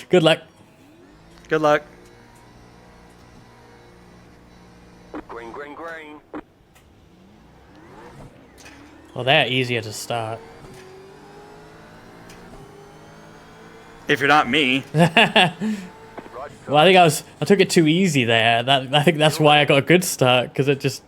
Good luck. Good luck. Green, green, green. Well, they're easier to start. If you're not me. Well, I think I took it too easy there. I think that's why I got a good start, because it just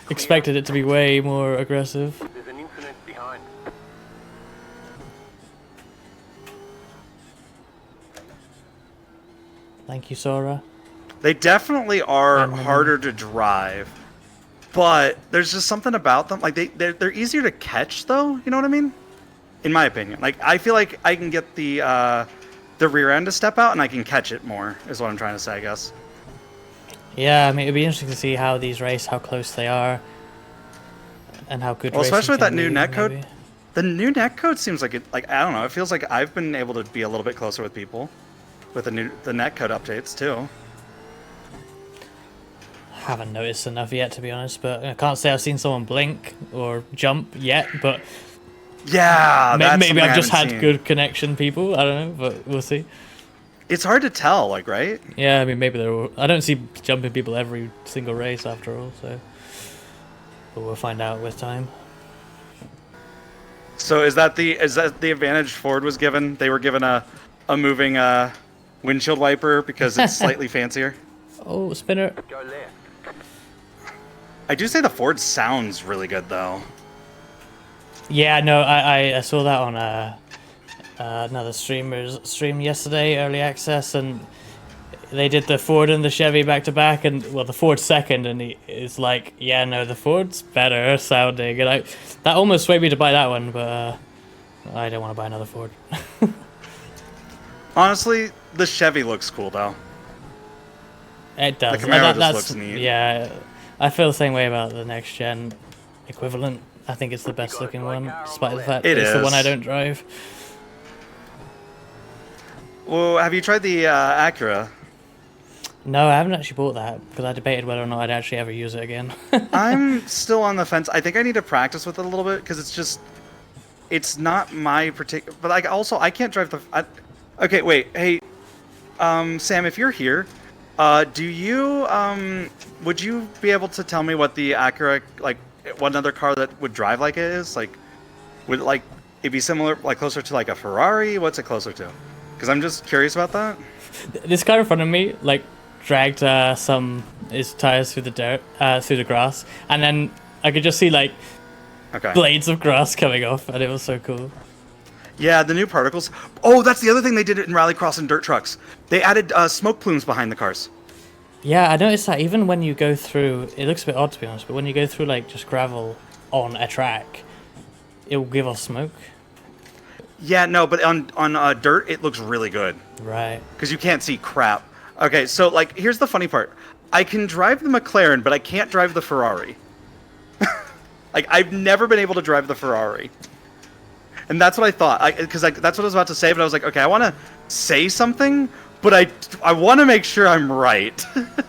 expected it to be way more aggressive. There's an infinite behind. Thank you, Sora. They definitely are harder to drive, but there's just something about them. Like they're easier to catch, though. You know what I mean? In my opinion, like I feel like I can get the rear end to step out and I can catch it more. Is what I'm trying to say, I guess. Yeah, I mean it'd be interesting to see how these race, how close they are, and how good. Well, especially with that new net netcode. The new netcode seems like it. Like I don't know. It feels like I've been able to be a little bit closer with people with the netcode updates too. Haven't noticed enough yet, to be honest, but I can't say I've seen someone blink or jump yet, but yeah, maybe I've just had good connection people, I don't know, but we'll see. It's hard to tell, like, right? Yeah, I mean, maybe I don't see jumping people every single race after all, so but we'll find out with time. So is that the advantage Ford was given? They were given a moving windshield wiper because it's slightly fancier. Oh, spinner. Go left. I do say the Ford sounds really good, though. Yeah, no, I saw that on another streamer's stream yesterday, early access, and they did the Ford and the Chevy back to back, and well, the Ford second, and he is like, yeah, no, the Ford's better sounding, and that almost swayed me to buy that one, but I don't want to buy another Ford. Honestly, the Chevy looks cool, though. It does. The Camaro just looks neat. Yeah, I feel the same way about the next gen equivalent. I think it's the best looking one, despite the fact it's the one I don't drive. Well, have you tried the Acura? No, I haven't actually bought that because I debated whether or not I'd actually ever use it again. I'm still on the fence. I think I need to practice with it a little bit because it's not my particular. But like, also, I can't drive the. Okay, wait. Hey, Sam, if you're here, do you would you be able to tell me what the Acura, like, what another car that would drive like it is? Like, would it be similar, like closer to like a Ferrari? What's it closer to? Because I'm just curious about that. This car in front of me, like, dragged his tires through the dirt, through the grass, and then I could just see like blades of grass coming off, and it was so cool. Yeah, the new particles. Oh, that's the other thing they did in Rallycross and dirt trucks. They added smoke plumes behind the cars. Yeah, I noticed that even when you go through, it looks a bit odd to be honest, but when you go through like just gravel on a track, it will give off smoke. Yeah, no, but on dirt, it looks really good. Right. Because you can't see crap. Okay, so like, here's the funny part. I can drive the McLaren, but I can't drive the Ferrari. Like, I've never been able to drive the Ferrari. And that's what I thought. Because that's what I was about to say, but I was like, okay, I want to say something, but I want to make sure I'm right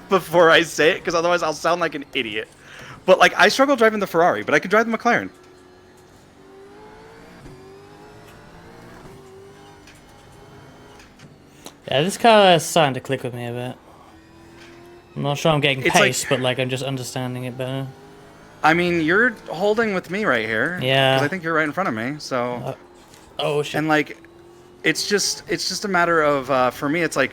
before I say it, because otherwise I'll sound like an idiot. But like, I struggle driving the Ferrari, but I could drive the McLaren. Yeah, this car is starting to click with me a bit. I'm not sure I'm getting pace, but like I'm just understanding it better. I mean, you're holding with me right here. Yeah. Because I think you're right in front of me. So. Oh shit. And like, it's just a matter of for me, it's like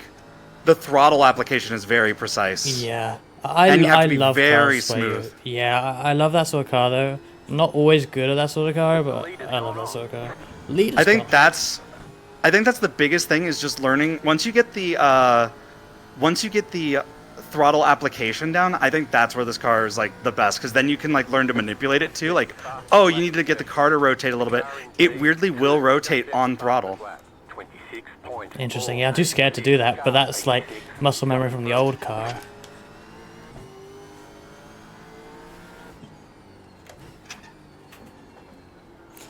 the throttle application is very precise. Yeah. And you have to be love very smooth. Yeah, I love that sort of car though. I'm not always good at that sort of car, but I love that sort of car. I think that's the biggest thing is just learning. Once you get the throttle application down, I think that's where this car is like the best, because then you can like learn to manipulate it too. Like, oh, you need to get the car to rotate a little bit. It weirdly will rotate on throttle. Interesting. Yeah, I'm too scared to do that, but that's like muscle memory from the old car.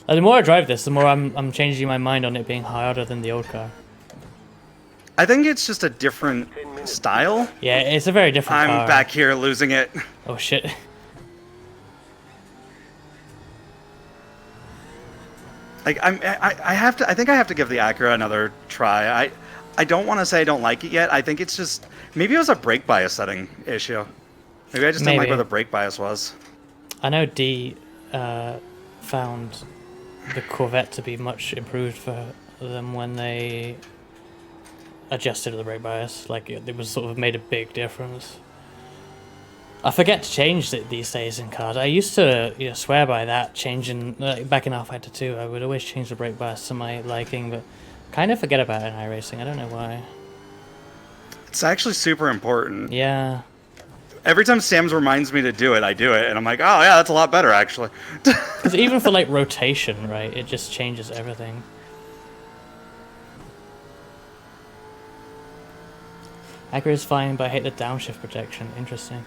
The more I drive this, the more I'm changing my mind on it being harder than the old car. I think it's just a different style. Yeah, it's a very different car. I'm back here losing it. Oh shit. Like I have to. I think I have to give the Acura another try. I don't want to say I don't like it yet. I think it's just maybe it was a brake bias setting issue. Maybe I just didn't like where the brake bias was. I know D found the Corvette to be much improved for them when they adjusted the brake bias. Like it was sort of made a big difference. I forget to change it these days in cars. I used to swear by that, changing back in R-Factor 2. I would always change the brake bias to my liking, but kind of forget about it in iRacing. I don't know why. It's actually super important. Yeah. Every time Sam's reminds me to do it, I do it, and I'm like, oh yeah, that's a lot better actually. Because even for like rotation, right, it just changes everything. Acura is fine, but I hate the downshift protection. Interesting.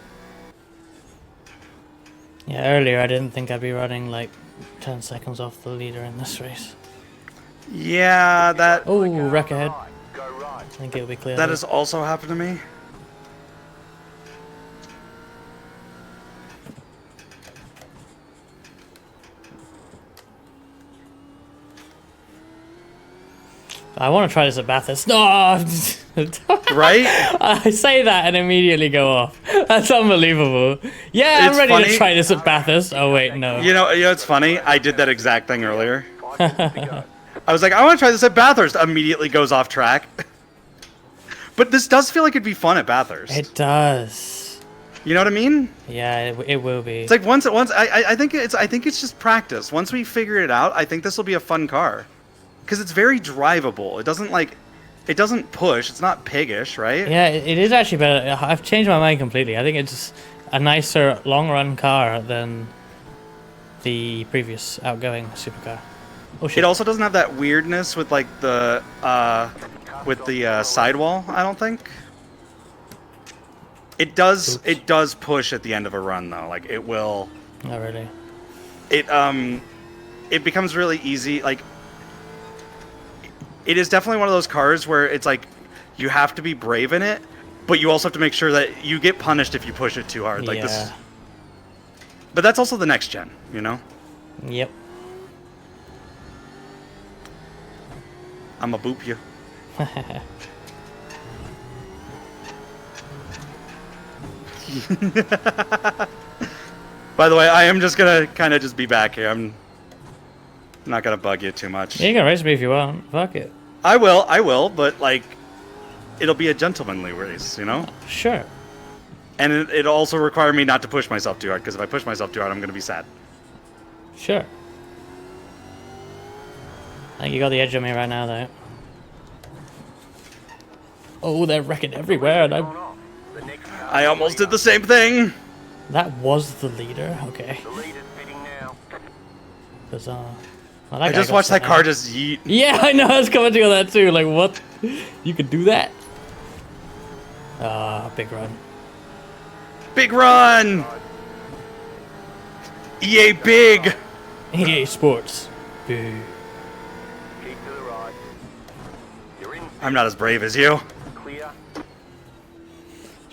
Yeah, earlier I didn't think I'd be running like 10 seconds off the leader in this race. Yeah, that. Oh, wreck ahead. Go right. I think it'll be clear. That has also happened to me. I want to try this at Bathurst. No! Right? I say that and immediately go off. That's unbelievable. Yeah, I'm It's ready funny. to try this at Bathurst. Oh, wait, no. You know, it's funny. I did that exact thing earlier. 5 minutes to go. I was like, I want to try this at Bathurst. Immediately goes off track. But this does feel like it'd be fun at Bathurst. It does. You know what I mean? Yeah, it will be. It's like once I think it's just practice. Once we figure it out, I think this will be a fun car. Because it's very drivable. It doesn't push. It's not piggish, right? Yeah, it is actually better. I've changed my mind completely. I think it's a nicer long-run car than the previous outgoing supercar. Oh shit! It also doesn't have that weirdness with like the sidewall. I don't think. It does. Oops. It does push at the end of a run though. Like it will. Not really. It becomes really easy. Like it is definitely one of those cars where it's like you have to be brave in it, but you also have to make sure that you get punished if you push it too hard. Like Yeah. this. But that's also the next gen, you know. Yep. I'ma boop you. By the way, I am just gonna kind of just be back here. I'm not gonna bug you too much. Yeah, you can race me if you want. Fuck it. I will, but like, it'll be a gentlemanly race, you know? Sure. And it'll also require me not to push myself too hard, because if I push myself too hard, I'm gonna be sad. Sure. I think you got the edge on me right now, though. Oh, they're wrecking everywhere, and Going I'm... off. The next car I is almost the did the same thing! That was the leader? Okay. leader. The leader's pitting now. Bizarre. Well, that I guy just got watched that sent car out. just yeet. Yeah, I know, I was commenting on that too. Like, what? You could do that? Ah, big run. Big run! EA big! EA Sports. Boo. Keep to the right. You're in. I'm not as brave as you. Clear.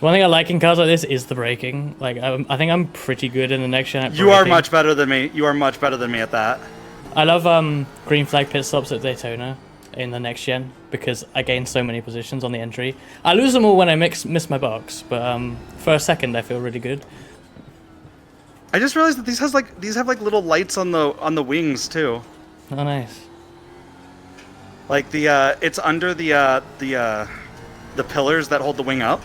One thing I like in cars like this is the braking. Like, I think I'm pretty good in the next gen at You are braking. much better than me. You are much better than me at that. I love green flag pit stops at Daytona in the next gen because I gain so many positions on the entry. I lose them all when I miss my box, but for a second I feel really good. I just realized that these have like little lights on the wings too. Oh, nice. Like the it's under the pillars that hold the wing up.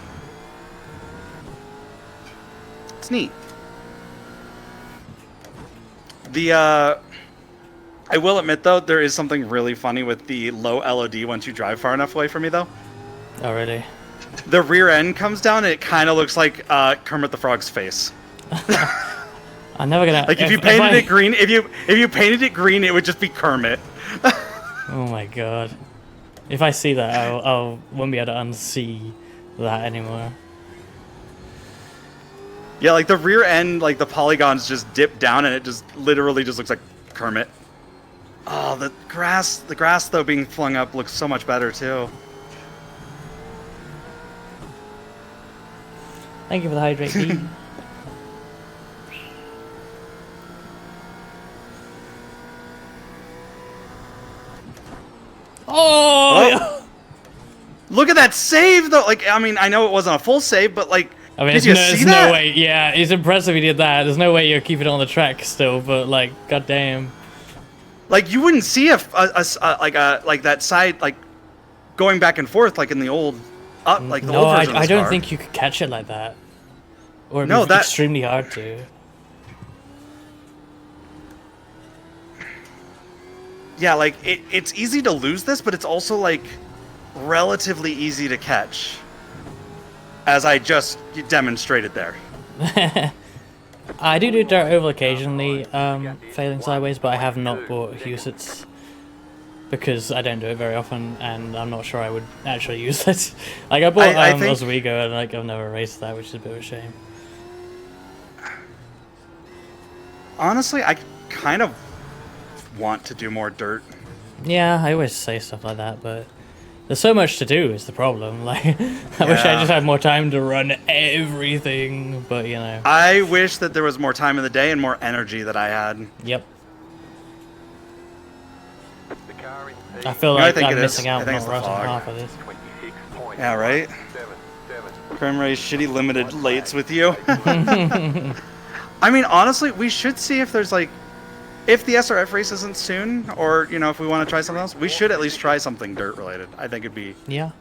It's neat. I will admit though, there is something really funny with the low LOD once you drive far enough away from me though. Oh, really? The rear end comes down and it kind of looks like Kermit the Frog's face. I'm never gonna. Like if you painted it green, if you painted it green, it would just be Kermit. Oh my god. If I see that, I won't be able to unsee that anymore. Yeah, like the rear end, like the polygons just dip down and it just literally just looks like Kermit. Oh, the grass though being flung up looks so much better too. Thank you for the hydrate, D. Oh! Look at that save, though. Like, I mean, I know it wasn't a full save, but like, I mean, did you see there's that? no way. Yeah, it's impressive he did that. There's no way you're keeping it on the track still, but like, goddamn. Like, you wouldn't see like that side like going back and forth like in the old like the No, old version of I this don't car. think you could catch it like that. Or it'd No, be that- extremely hard to. Yeah, like it's easy to lose this, but it's also like relatively easy to catch, as I just demonstrated there. I do dirt oval occasionally, failing sideways, but I have not bought Husets because I don't do it very often, and I'm not sure I would actually use it. Like I bought I think- Oswego, and like I've never raced that, which is a bit of a shame. Honestly, I kind of want to do more dirt. Yeah, I always say stuff like that, but there's so much to do is the problem. Like, I wish I Yeah. just had more time to run everything, but you know. I wish that there was more time in the day and more energy that I had. Yep. The car in I P. feel No, I like think I'm it is. missing I out think on it's not the running fog. half of this. 26.77. Yeah, right? Creme Ray's shitty limited lates with you. I mean, honestly, we should see if there's like, if the SRF race isn't soon, or you know, if we want to try something else, we should at least try something dirt related. I think it'd be. Yeah.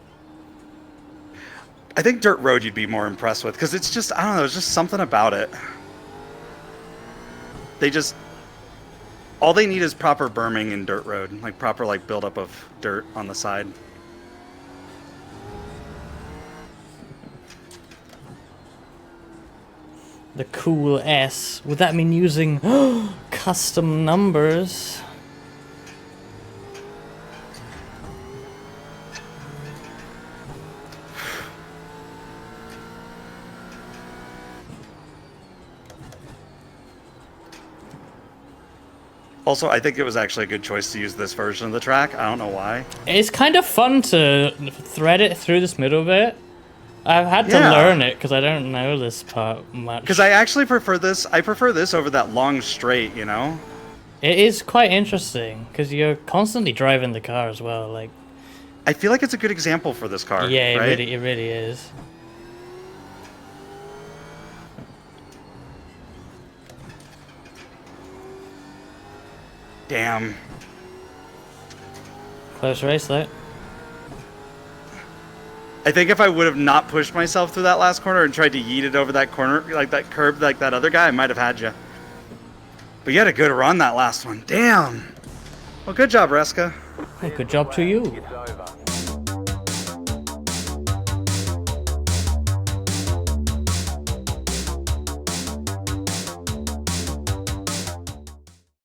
I think dirt road you'd be more impressed with because it's just I don't know, there's just something about it. They just all they need is proper berming in dirt road, like proper like buildup of dirt on the side. The cool S. Would that mean using custom numbers? Also, I think it was actually a good choice to use this version of the track. I don't know why. It's kind of fun to thread it through this middle bit. I've had to Yeah. learn it because I don't know this part much. Because I actually prefer this. I prefer this over that long straight, you know? It is quite interesting because you're constantly driving the car as well. Like, I feel like it's a good example for this car. yeah, it right? it really is. Damn. Close race though. I think if I would have not pushed myself through that last corner and tried to yeet it over that corner, like that curb, like that other guy, I might have had you. But you had a good run that last one. Damn. Well, good job, Reska. Well, good job to you. It's over.